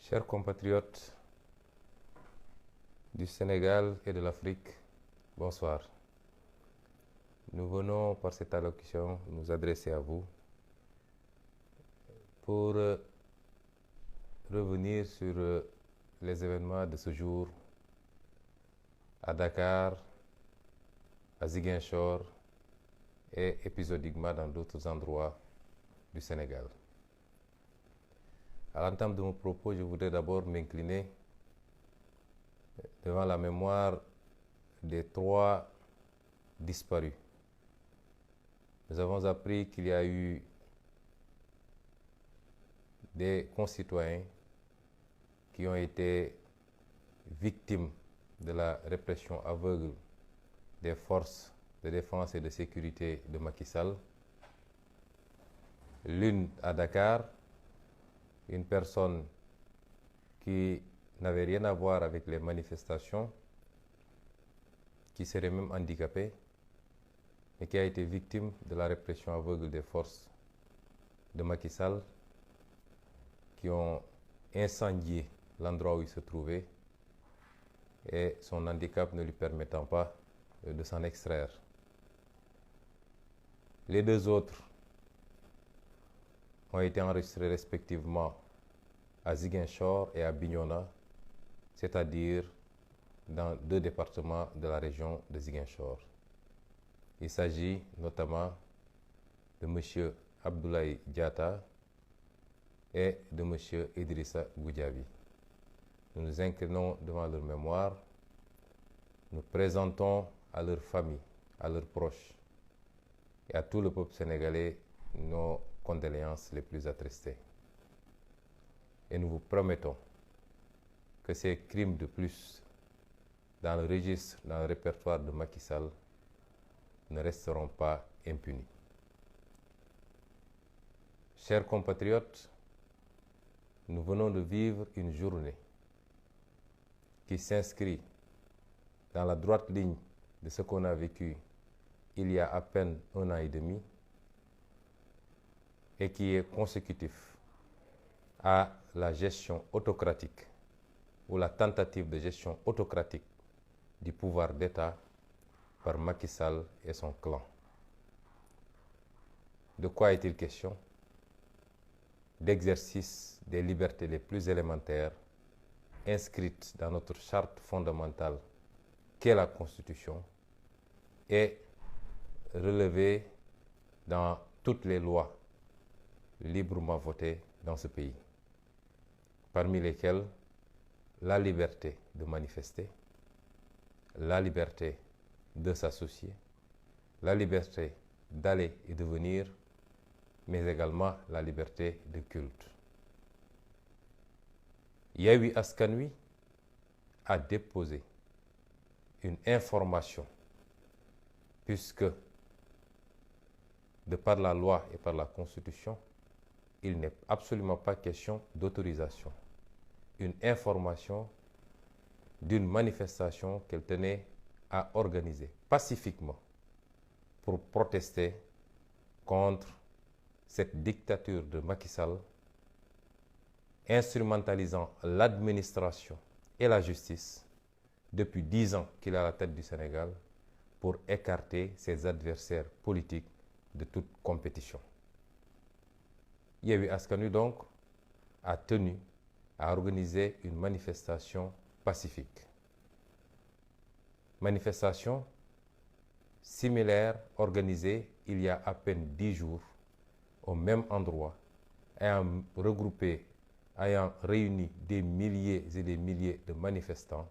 Chers compatriotes du Sénégal et de l'Afrique, bonsoir. Nous venons par cette allocution nous adresser à vous pour revenir sur les événements de ce jour à Dakar, à Ziguinchor et épisodiquement dans d'autres endroits du Sénégal. À l'entame de mon propos, je voudrais d'abord m'incliner devant la mémoire des 3 disparus. Nous avons appris qu'il y a eu des concitoyens qui ont été victimes de la répression aveugle des forces de défense et de sécurité de Macky Sall. L'une à Dakar, une personne qui n'avait rien à voir avec les manifestations, qui serait même handicapée, et qui a été victime de la répression aveugle des forces de Macky Sall, qui ont incendié l'endroit où il se trouvait, et son handicap ne lui permettant pas de s'en extraire. Les 2 autres ont été enregistrés respectivement à Ziguinchor et à Bignona, c'est-à-dire dans 2 départements de la région de Ziguinchor. Il s'agit notamment de M. Abdoulaye Diatta et de M. Idrissa Goudiaby. Nous nous inclinons devant leur mémoire, nous présentons à leurs familles, à leurs proches et à tout le peuple sénégalais nos condoléances les plus attristées. Et nous vous promettons que ces crimes de plus dans le registre, dans le répertoire de Macky Sall ne resteront pas impunis. Chers compatriotes, nous venons de vivre une journée qui s'inscrit dans la droite ligne de ce qu'on a vécu il y a à peine 1 an et demi et qui est consécutif à la gestion autocratique ou la tentative de gestion autocratique du pouvoir d'État par Macky Sall et son clan. De quoi est-il question? D'exercice des libertés les plus élémentaires inscrites dans notre charte fondamentale qu'est la Constitution et relevée dans toutes les lois librement votées dans ce pays, parmi lesquelles la liberté de manifester, la liberté de s'associer, la liberté d'aller et de venir, mais également la liberté de culte. Yewwi Askan Wi a déposé une information, puisque de par la loi et par la Constitution, il n'est absolument pas question d'autorisation. Une information d'une manifestation qu'elle tenait à organiser pacifiquement pour protester contre cette dictature de Macky Sall, instrumentalisant l'administration et la justice depuis 10 ans qu'il est à la tête du Sénégal pour écarter ses adversaires politiques de toute compétition. Yewwi Askan Wi donc a tenu à organiser une manifestation pacifique. Manifestation similaire organisée il y a à peine 10 jours au même endroit, ayant réuni des milliers et des milliers de manifestants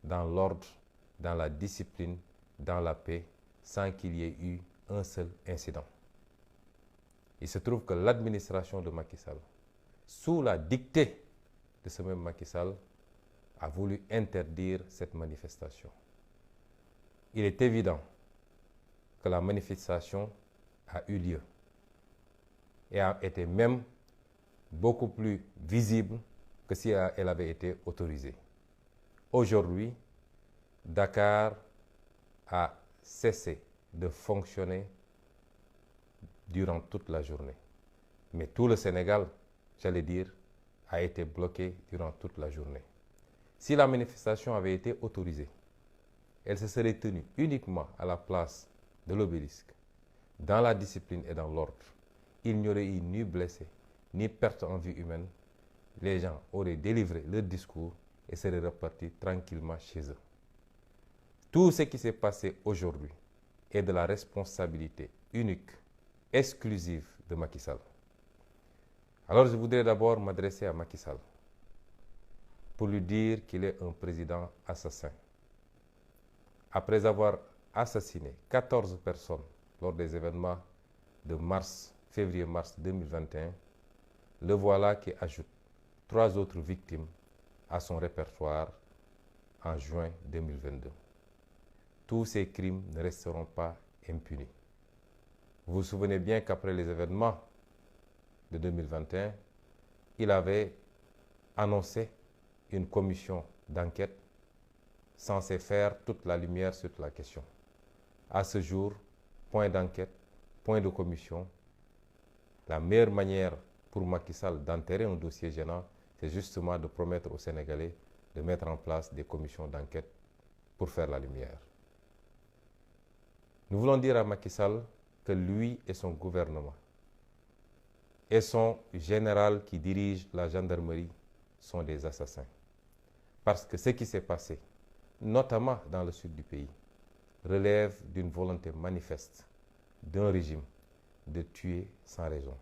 dans l'ordre, dans la discipline, dans la paix, sans qu'il y ait eu un seul incident. Il se trouve que l'administration de Macky Sall, sous la dictée de ce même Macky Sall, a voulu interdire cette manifestation. Il est évident que la manifestation a eu lieu et a été même beaucoup plus visible que si elle avait été autorisée. Aujourd'hui, Dakar a cessé de fonctionner durant toute la journée. Mais tout le Sénégal, j'allais dire, a été bloquée durant toute la journée. Si la manifestation avait été autorisée, elle se serait tenue uniquement à la place de l'Obélisque, dans la discipline et dans l'ordre. Il n'y aurait eu ni blessés, ni perte en vie humaine. Les gens auraient délivré leur discours et seraient repartis tranquillement chez eux. Tout ce qui s'est passé aujourd'hui est de la responsabilité unique, exclusive de Macky Sall. Alors je voudrais d'abord m'adresser à Macky Sall pour lui dire qu'il est un président assassin. Après avoir assassiné 14 personnes lors des événements de février-mars 2021, le voilà qui ajoute 3 autres victimes à son répertoire en juin 2022. Tous ces crimes ne resteront pas impunis. Vous vous souvenez bien qu'après les événements de 2021, il avait annoncé une commission d'enquête censée faire toute la lumière sur la question. À ce jour, point d'enquête, point de commission. La meilleure manière pour Macky Sall d'enterrer un dossier gênant, c'est justement de promettre aux Sénégalais de mettre en place des commissions d'enquête pour faire la lumière. Nous voulons dire à Macky Sall que lui et son gouvernement et son général qui dirige la gendarmerie sont des assassins. Parce que ce qui s'est passé, notamment dans le sud du pays, relève d'une volonté manifeste d'un régime de tuer sans raison.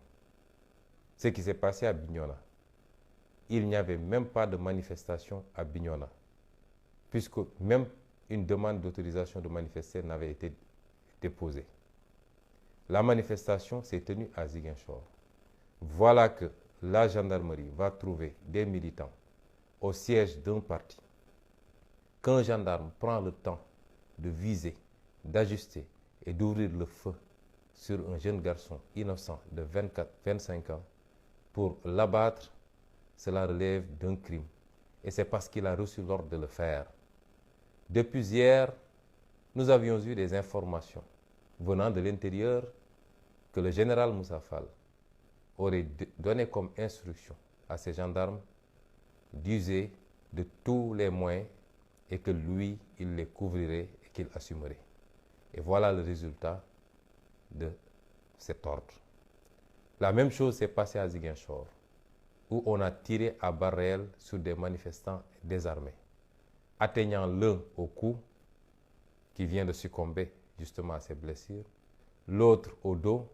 Ce qui s'est passé à Bignona, il n'y avait même pas de manifestation à Bignona, puisque même une demande d'autorisation de manifester n'avait été déposée. La manifestation s'est tenue à Ziguinchor. Voilà que la gendarmerie va trouver des militants au siège d'un parti, qu'un gendarme prend le temps de viser, d'ajuster et d'ouvrir le feu sur un jeune garçon innocent de 24-25 ans pour l'abattre, cela relève d'un crime. Et c'est parce qu'il a reçu l'ordre de le faire. Depuis hier, nous avions eu des informations venant de l'intérieur que le général Moussa Fall aurait donné comme instruction à ses gendarmes d'user de tous les moyens et que lui, il les couvrirait et qu'il assumerait. Et voilà le résultat de cet ordre. La même chose s'est passée à Ziguinchor, où on a tiré à balles réelles sur des manifestants désarmés, atteignant l'un au cou, qui vient de succomber justement à ses blessures, l'autre au dos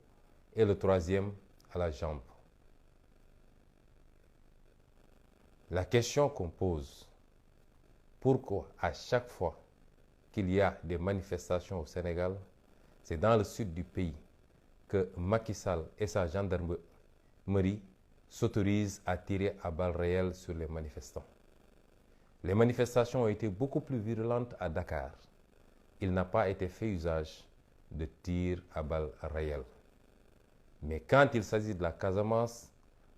et le troisième à la jambe. La question qu'on pose, pourquoi à chaque fois qu'il y a des manifestations au Sénégal, c'est dans le sud du pays que Macky Sall et sa gendarmerie s'autorisent à tirer à balles réelles sur les manifestants. Les manifestations ont été beaucoup plus virulentes à Dakar. Il n'a pas été fait usage de tirs à balles réelles. Mais quand il s'agit de la Casamance,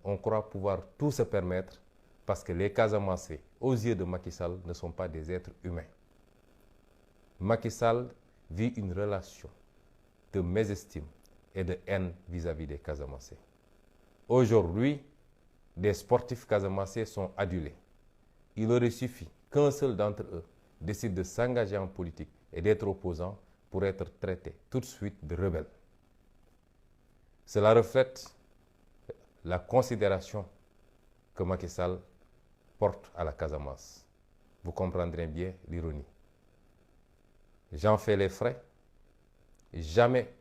on croit pouvoir tout se permettre parce que les Casamancés, aux yeux de Macky Sall, ne sont pas des êtres humains. Macky Sall vit une relation de mésestime et de haine vis-à-vis des Casamancés. Aujourd'hui, des sportifs casamancés sont adulés. Il aurait suffi qu'un seul d'entre eux décide de s'engager en politique et d'être opposant pour être traité tout de suite de rebelle. Cela reflète la considération que Macky Sall porte à la Casamance. Vous comprendrez bien l'ironie. J'en fais les frais. Jamais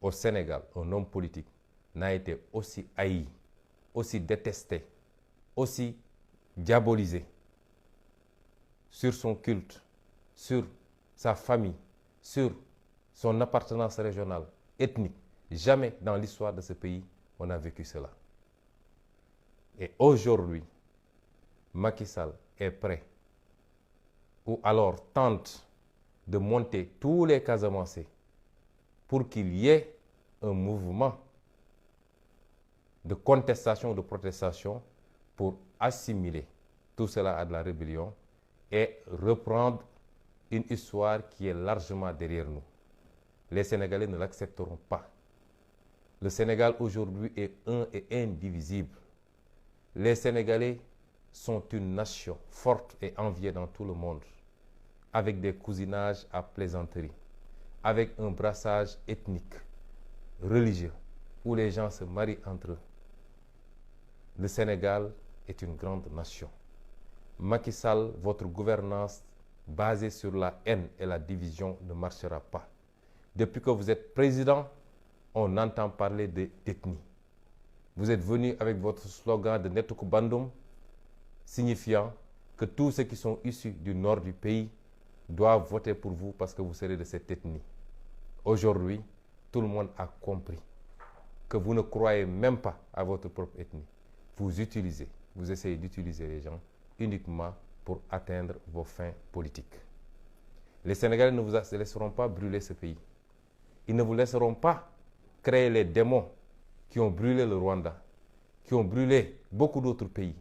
au Sénégal, un homme politique n'a été aussi haï, aussi détesté, aussi diabolisé sur son culte, sur sa famille, sur son appartenance régionale, ethnique. Jamais dans l'histoire de ce pays, on a vécu cela. Et aujourd'hui, Macky Sall est prêt, ou alors tente de monter tous les Casamancés pour qu'il y ait un mouvement de contestation, de protestation pour assimiler tout cela à de la rébellion et reprendre une histoire qui est largement derrière nous. Les Sénégalais ne l'accepteront pas. Le Sénégal aujourd'hui est un et indivisible. les Sénégalais sont une nation forte et enviée dans tout le monde, avec des cousinages à plaisanterie, avec un brassage ethnique, religieux, où les gens se marient entre eux. Le Sénégal est une grande nation. Macky Sall, votre gouvernance basée sur la haine et la division ne marchera pas. Depuis que vous êtes président, on entend parler d'ethnie. Vous êtes venu avec votre slogan de Netuku Bandum, signifiant que tous ceux qui sont issus du nord du pays doivent voter pour vous parce que vous serez de cette ethnie. Aujourd'hui, tout le monde a compris que vous ne croyez même pas à votre propre ethnie. Vous essayez d'utiliser les gens uniquement pour atteindre vos fins politiques. Les Sénégalais ne vous laisseront pas brûler ce pays. Ils ne vous laisseront pas créer les démons qui ont brûlé le Rwanda, qui ont brûlé beaucoup d'autres pays.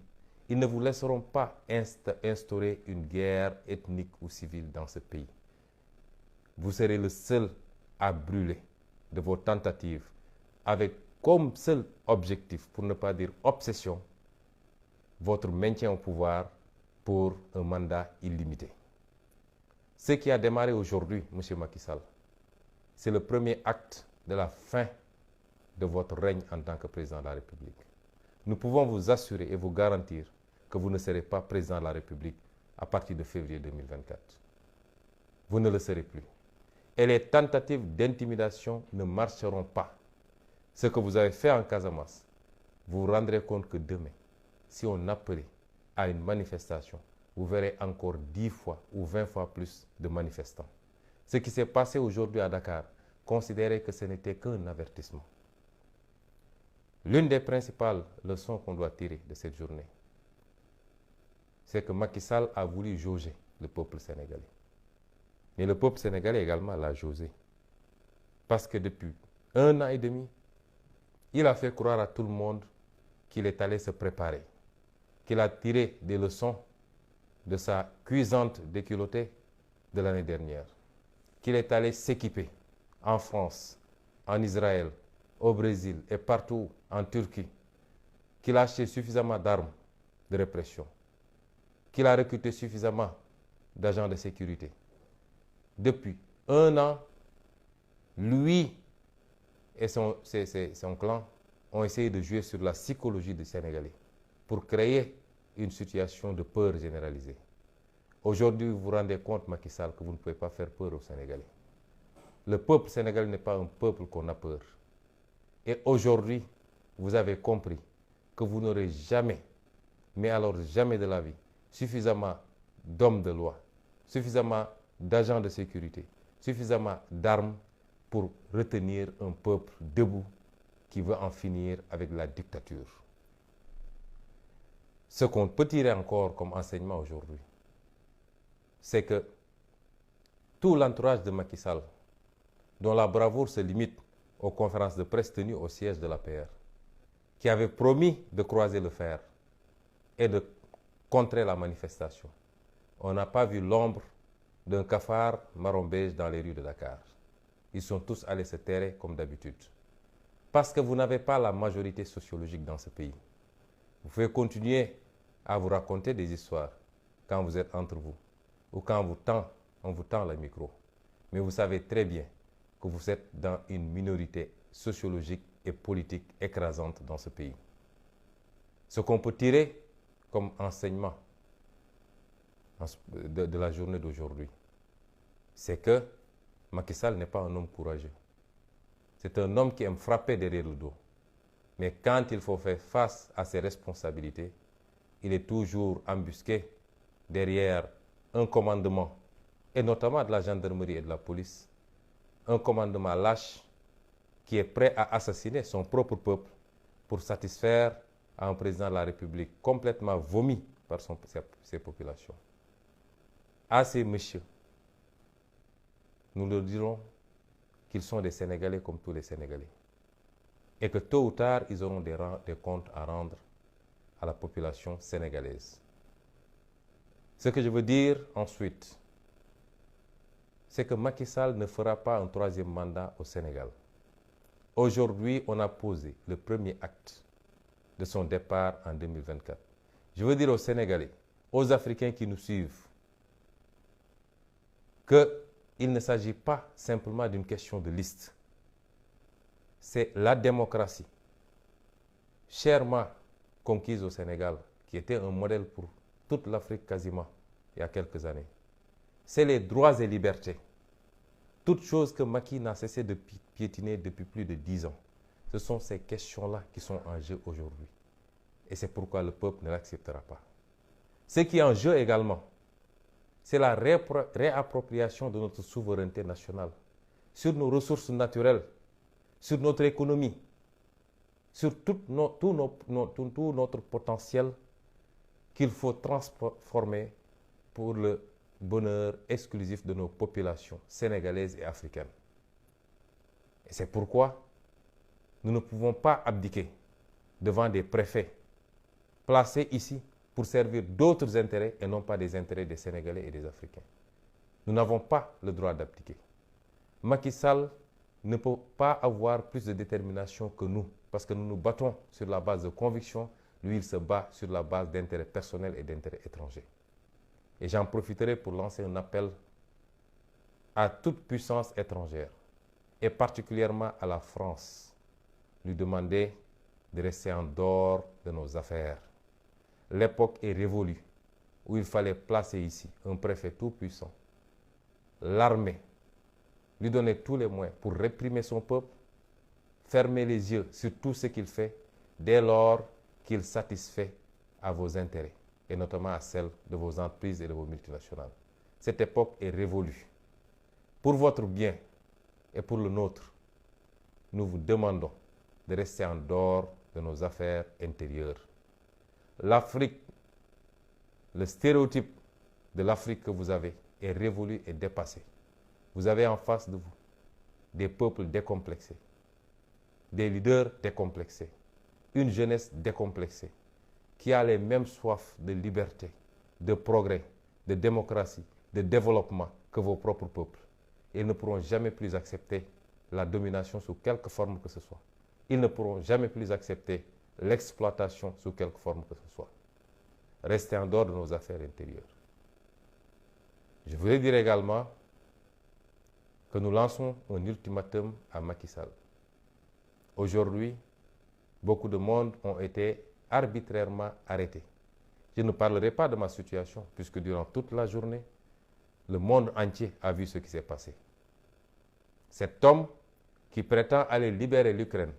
Ils ne vous laisseront pas instaurer une guerre ethnique ou civile dans ce pays. Vous serez le seul à brûler de vos tentatives avec comme seul objectif, pour ne pas dire obsession, votre maintien au pouvoir pour un mandat illimité. Ce qui a démarré aujourd'hui, M. Macky Sall, c'est le premier acte de la fin de votre règne en tant que président de la République. Nous pouvons vous assurer et vous garantir que vous ne serez pas président de la République à partir de février 2024. Vous ne le serez plus. Et les tentatives d'intimidation ne marcheront pas. Ce que vous avez fait en Casamance, vous vous rendrez compte que demain, si on appelait à une manifestation, vous verrez encore 10 fois ou 20 fois plus de manifestants. Ce qui s'est passé aujourd'hui à Dakar, considérez que ce n'était qu'un avertissement. L'une des principales leçons qu'on doit tirer de cette journée, c'est que Macky Sall a voulu jauger le peuple sénégalais. Mais le peuple sénégalais également l'a jaugé. Parce que depuis 1 an et demi, il a fait croire à tout le monde qu'il est allé se préparer, qu'il a tiré des leçons de sa cuisante déculottée de l'année dernière, qu'il est allé s'équiper en France, en Israël, au Brésil et partout en Turquie, qu'il a acheté suffisamment d'armes de répression, qu'il a recruté suffisamment d'agents de sécurité. Depuis 1 an, lui et son clan ont essayé de jouer sur la psychologie des Sénégalais pour créer une situation de peur généralisée. Aujourd'hui, vous vous rendez compte, Macky Sall, que vous ne pouvez pas faire peur aux Sénégalais. Le peuple sénégalais n'est pas un peuple qu'on a peur. Et aujourd'hui, vous avez compris que vous n'aurez jamais, mais alors jamais de la vie, suffisamment d'hommes de loi, suffisamment d'agents de sécurité, suffisamment d'armes pour retenir un peuple debout qui veut en finir avec la dictature. Ce qu'on peut tirer encore comme enseignement aujourd'hui, c'est que tout l'entourage de Macky Sall, dont la bravoure se limite aux conférences de presse tenues au siège de l'APR, qui avait promis de croiser le fer et de contrer la manifestation, on n'a pas vu l'ombre d'un cafard marron beige dans les rues de Dakar. Ils sont tous allés se terrer comme d'habitude. Parce que vous n'avez pas la majorité sociologique dans ce pays. Vous pouvez continuer à vous raconter des histoires quand vous êtes entre vous ou quand on vous tend le micro. Mais vous savez très bien que vous êtes dans une minorité sociologique et politique écrasante dans ce pays. Ce qu'on peut tirer comme enseignement de la journée d'aujourd'hui, c'est que Macky Sall n'est pas un homme courageux. C'est un homme qui aime frapper derrière le dos. Mais quand il faut faire face à ses responsabilités, il est toujours embusqué derrière un commandement, et notamment de la gendarmerie et de la police, un commandement lâche qui est prêt à assassiner son propre peuple pour satisfaire à un président de la République complètement vomi par ses populations. À ces messieurs, nous leur dirons qu'ils sont des Sénégalais comme tous les Sénégalais et que tôt ou tard, ils auront des comptes à rendre à la population sénégalaise. Ce que je veux dire ensuite, c'est que Macky Sall ne fera pas un 3e mandat au Sénégal. Aujourd'hui, on a posé le premier acte de son départ en 2024. Je veux dire aux Sénégalais, aux Africains qui nous suivent, qu'il ne s'agit pas simplement d'une question de liste. C'est la démocratie, chèrement conquise au Sénégal, qui était un modèle pour toute l'Afrique quasiment il y a quelques années. C'est les droits et libertés. Toutes choses que Macky n'a cessé de piétiner depuis plus de 10 ans. Ce sont ces questions-là qui sont en jeu aujourd'hui. Et c'est pourquoi le peuple ne l'acceptera pas. Ce qui est en jeu également, c'est la réappropriation de notre souveraineté nationale sur nos ressources naturelles, sur notre économie, sur tout notre potentiel qu'il faut transformer pour le bonheur exclusif de nos populations sénégalaises et africaines. Et c'est pourquoi nous ne pouvons pas abdiquer devant des préfets placés ici pour servir d'autres intérêts et non pas des intérêts des Sénégalais et des Africains. Nous n'avons pas le droit d'abdiquer. Macky Sall ne peut pas avoir plus de détermination que nous parce que nous nous battons sur la base de convictions. Lui, il se bat sur la base d'intérêts personnels et d'intérêts étrangers. Et j'en profiterai pour lancer un appel à toute puissance étrangère, et particulièrement à la France, lui demander de rester en dehors de nos affaires. L'époque est révolue où il fallait placer ici un préfet tout puissant, l'armée, lui donner tous les moyens pour réprimer son peuple, fermer les yeux sur tout ce qu'il fait dès lors qu'il satisfait à vos intérêts, et notamment à celles de vos entreprises et de vos multinationales. Cette époque est révolue. Pour votre bien et pour le nôtre, nous vous demandons de rester en dehors de nos affaires intérieures. L'Afrique, le stéréotype de l'Afrique que vous avez est révolu et dépassé. Vous avez en face de vous des peuples décomplexés, des leaders décomplexés, une jeunesse décomplexée, qui a les mêmes soifs de liberté, de progrès, de démocratie, de développement que vos propres peuples. Ils ne pourront jamais plus accepter la domination sous quelque forme que ce soit. Ils ne pourront jamais plus accepter l'exploitation sous quelque forme que ce soit. Restez en dehors de nos affaires intérieures. Je voulais dire également que nous lançons un ultimatum à Macky Sall. Aujourd'hui, beaucoup de monde ont été arbitrairement arrêtés. Je ne parlerai pas de ma situation, puisque durant toute la journée, le monde entier a vu ce qui s'est passé. Cet homme qui prétend aller libérer l'Ukraine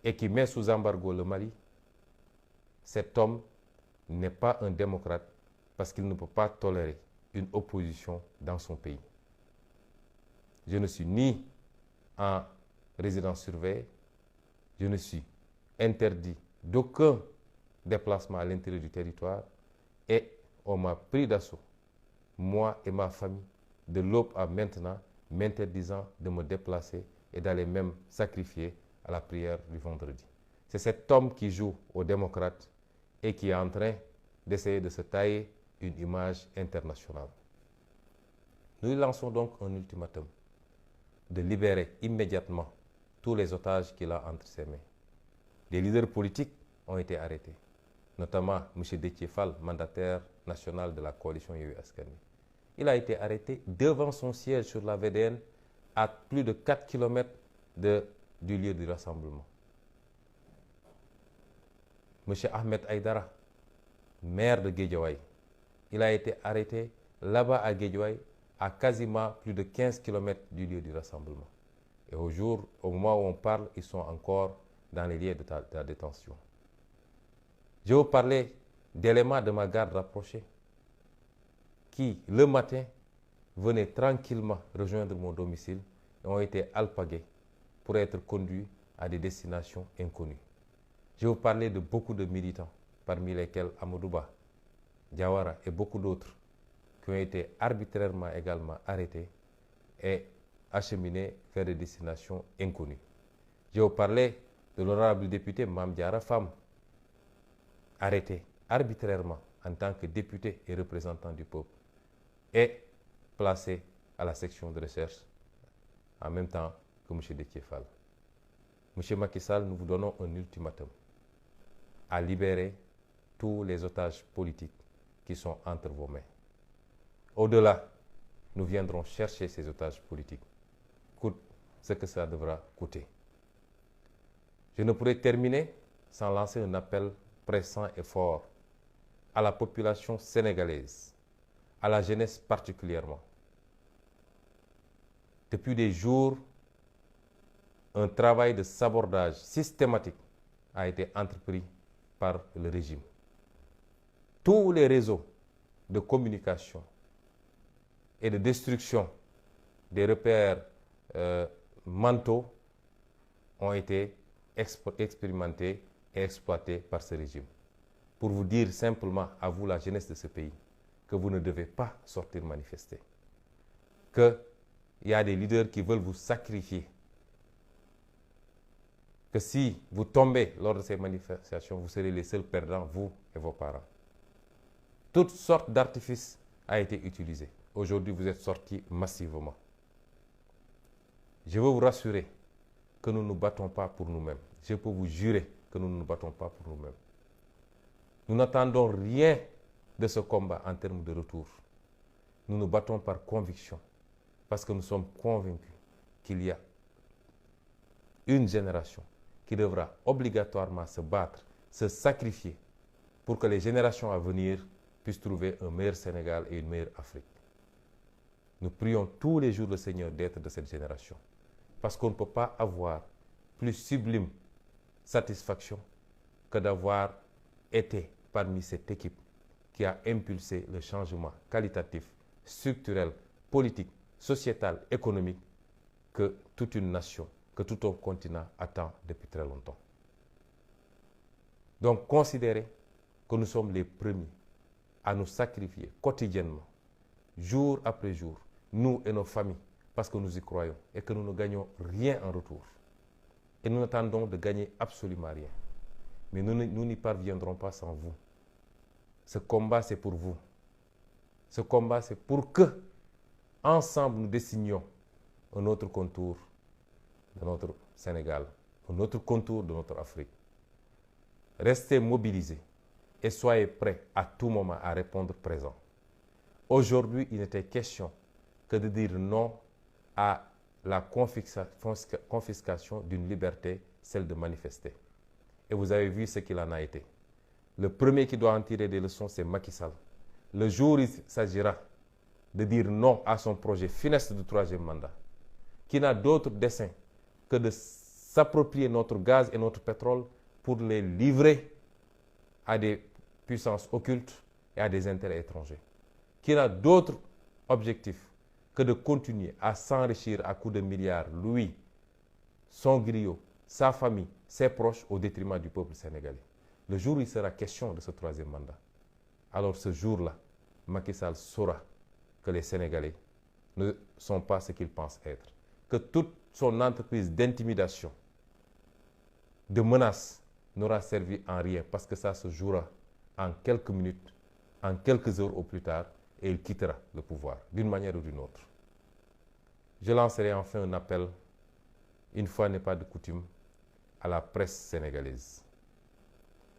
et qui met sous embargo le Mali, cet homme n'est pas un démocrate parce qu'il ne peut pas tolérer une opposition dans son pays. Je ne suis ni en résidence surveillée, je ne suis interdit d'aucun déplacement à l'intérieur du territoire et on m'a pris d'assaut, moi et ma famille, de l'aube à maintenant, m'interdisant de me déplacer et d'aller même sacrifier à la prière du vendredi. C'est cet homme qui joue aux démocrates et qui est en train d'essayer de se tailler une image internationale. Nous lui lançons donc un ultimatum de libérer immédiatement tous les otages qu'il a entre ses mains. Des leaders politiques ont été arrêtés, notamment M. Déthié Fall, mandataire national de la coalition Yewwi Askan Wi. Il a été arrêté devant son siège sur la VDN à plus de 4 km du lieu du rassemblement. M. Ahmed Aïdara, maire de Guédiawaye, il a été arrêté là-bas à Guédiawaye à quasiment plus de 15 km du lieu du rassemblement. Et au moment où on parle, ils sont encore dans les lieux de la détention. Je vais vous parler d'éléments de ma garde rapprochée qui, le matin, venaient tranquillement rejoindre mon domicile et ont été alpagués pour être conduits à des destinations inconnues. Je vais vous parler de beaucoup de militants, parmi lesquels Amadouba, Diawara et beaucoup d'autres, qui ont été arbitrairement également arrêtés et acheminés vers des destinations inconnues. Je vais vous parler de l'honorable député Mame Diarra Fam, arrêté arbitrairement en tant que député et représentant du peuple et placé à la section de recherche en même temps que M. Déthié Fall. M. Macky Sall, nous vous donnons un ultimatum. à libérer tous les otages politiques qui sont entre vos mains. Au-delà, nous viendrons chercher ces otages politiques, coûte ce que ça devra coûter. Je ne pourrais terminer sans lancer un appel pressant et fort à la population sénégalaise, à la jeunesse particulièrement. Depuis des jours, un travail de sabordage systématique a été entrepris par le régime. Tous les réseaux de communication et de destruction des repères mentaux ont été expérimentés et exploités par ce régime. Pour vous dire simplement, à vous la jeunesse de ce pays, que vous ne devez pas sortir manifester. Qu'il y a des leaders qui veulent vous sacrifier. Que si vous tombez lors de ces manifestations, vous serez les seuls perdants, vous et vos parents. Toutes sortes d'artifices ont été utilisés. Aujourd'hui, vous êtes sortis massivement. Je veux vous rassurer que nous ne nous battons pas pour nous-mêmes. Je peux vous jurer que nous ne nous battons pas pour nous-mêmes. Nous n'attendons rien de ce combat en termes de retour. Nous nous battons par conviction, parce que nous sommes convaincus qu'il y a une génération qui devra obligatoirement se battre, se sacrifier, pour que les générations à venir puissent trouver un meilleur Sénégal et une meilleure Afrique. Nous prions tous les jours le Seigneur d'être de cette génération, parce qu'on ne peut pas avoir plus sublime satisfaction que d'avoir été parmi cette équipe qui a impulsé le changement qualitatif, structurel, politique, sociétal, économique que toute une nation, que tout un continent attend depuis très longtemps. Donc, considérez que nous sommes les premiers à nous sacrifier quotidiennement, jour après jour, nous et nos familles, parce que nous y croyons et que nous ne gagnons rien en retour. Et nous attendons de gagner absolument rien. Mais nous n'y parviendrons pas sans vous. Ce combat, c'est pour vous. Ce combat, c'est pour que, ensemble, nous dessinions un autre contour de notre Sénégal, un autre contour de notre Afrique. Restez mobilisés et soyez prêts à tout moment à répondre présent. Aujourd'hui, il n'était question que de dire non à la confiscation d'une liberté, celle de manifester. Et vous avez vu ce qu'il en a été. Le premier qui doit en tirer des leçons, c'est Macky Sall. Le jour où il s'agira de dire non à son projet funeste du troisième mandat, qui n'a d'autre dessein que de s'approprier notre gaz et notre pétrole pour les livrer à des puissances occultes et à des intérêts étrangers, qui n'a d'autre objectif que de continuer à s'enrichir à coups de milliards, lui, son griot, sa famille, ses proches, au détriment du peuple sénégalais. Le jour où il sera question de ce troisième mandat, alors ce jour-là, Macky Sall saura que les Sénégalais ne sont pas ce qu'ils pensent être. Que toute son entreprise d'intimidation, de menace, n'aura servi en rien, parce que ça se jouera en quelques minutes, en quelques heures au plus tard, et il quittera le pouvoir, d'une manière ou d'une autre. Je lancerai enfin un appel, une fois n'est pas de coutume, à la presse sénégalaise.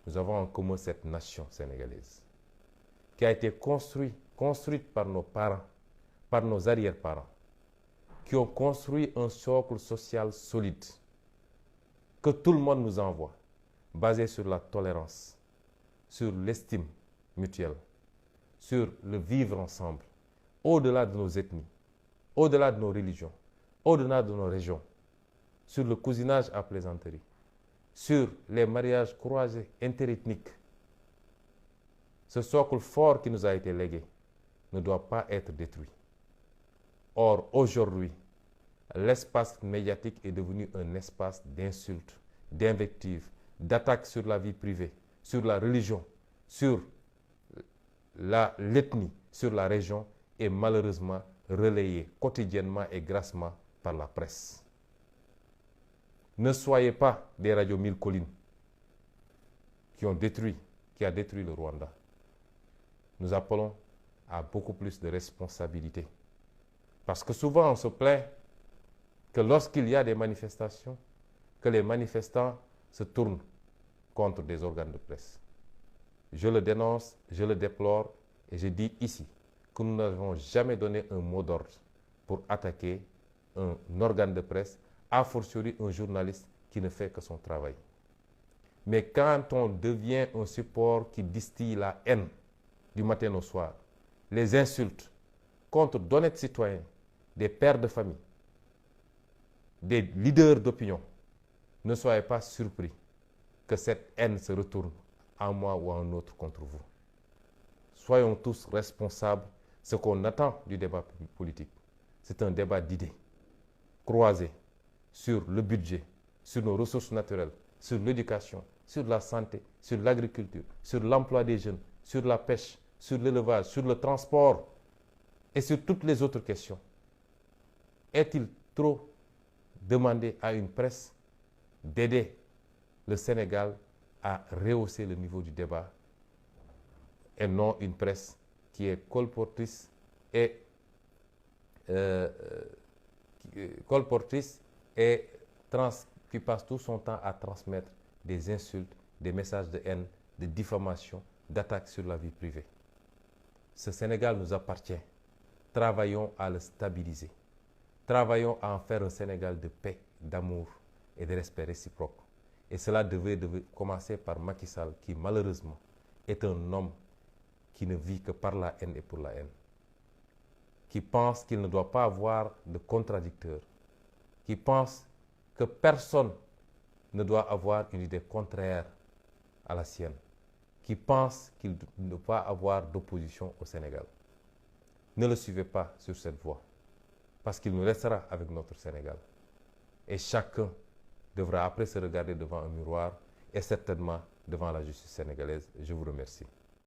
Nous avons en commun cette nation sénégalaise, qui a été construite par nos parents, par nos arrière-parents, qui ont construit un socle social solide, que tout le monde nous envoie, basé sur la tolérance, sur l'estime mutuelle, sur le vivre ensemble, au-delà de nos ethnies, au-delà de nos religions, au-delà de nos régions, sur le cousinage à plaisanterie, sur les mariages croisés interethniques. Ce socle fort qui nous a été légué ne doit pas être détruit. Or, aujourd'hui, l'espace médiatique est devenu un espace d'insultes, d'invectives, d'attaques sur la vie privée, sur la religion, sur l'ethnie, sur la région, et malheureusement relayé quotidiennement et grassement par la presse. Ne soyez pas des radios mille collines qui a détruit le Rwanda. Nous appelons à beaucoup plus de responsabilité. Parce que souvent on se plaint que lorsqu'il y a des manifestations, que les manifestants se tournent contre des organes de presse. Je le dénonce, je le déplore et je dis ici que nous n'avons jamais donné un mot d'ordre pour attaquer un organe de presse, a fortiori un journaliste qui ne fait que son travail. Mais quand on devient un support qui distille la haine du matin au soir, les insultes contre d'honnêtes citoyens, des pères de famille, des leaders d'opinion, ne soyez pas surpris que cette haine se retourne à moi ou à un autre contre vous. Soyons tous responsables. Ce qu'on attend du débat politique, c'est un débat d'idées croisées sur le budget, sur nos ressources naturelles, sur l'éducation, sur la santé, sur l'agriculture, sur l'emploi des jeunes, sur la pêche, sur l'élevage, sur le transport et sur toutes les autres questions. Est-il trop demandé à une presse d'aider le Sénégal à rehausser le niveau du débat et non une presse qui est colportrice et qui passe tout son temps à transmettre des insultes, des messages de haine, de diffamation, d'attaques sur la vie privée. Ce Sénégal nous appartient. Travaillons à le stabiliser. Travaillons à en faire un Sénégal de paix, d'amour et de respect réciproque. Et cela devait commencer par Macky Sall, qui malheureusement est un homme qui ne vit que par la haine et pour la haine, qui pense qu'il ne doit pas avoir de contradicteur, qui pense que personne ne doit avoir une idée contraire à la sienne, qui pense qu'il ne doit pas avoir d'opposition au Sénégal. Ne le suivez pas sur cette voie, parce qu'il nous restera avec notre Sénégal. Et chacun devra après se regarder devant un miroir et certainement devant la justice sénégalaise. Je vous remercie.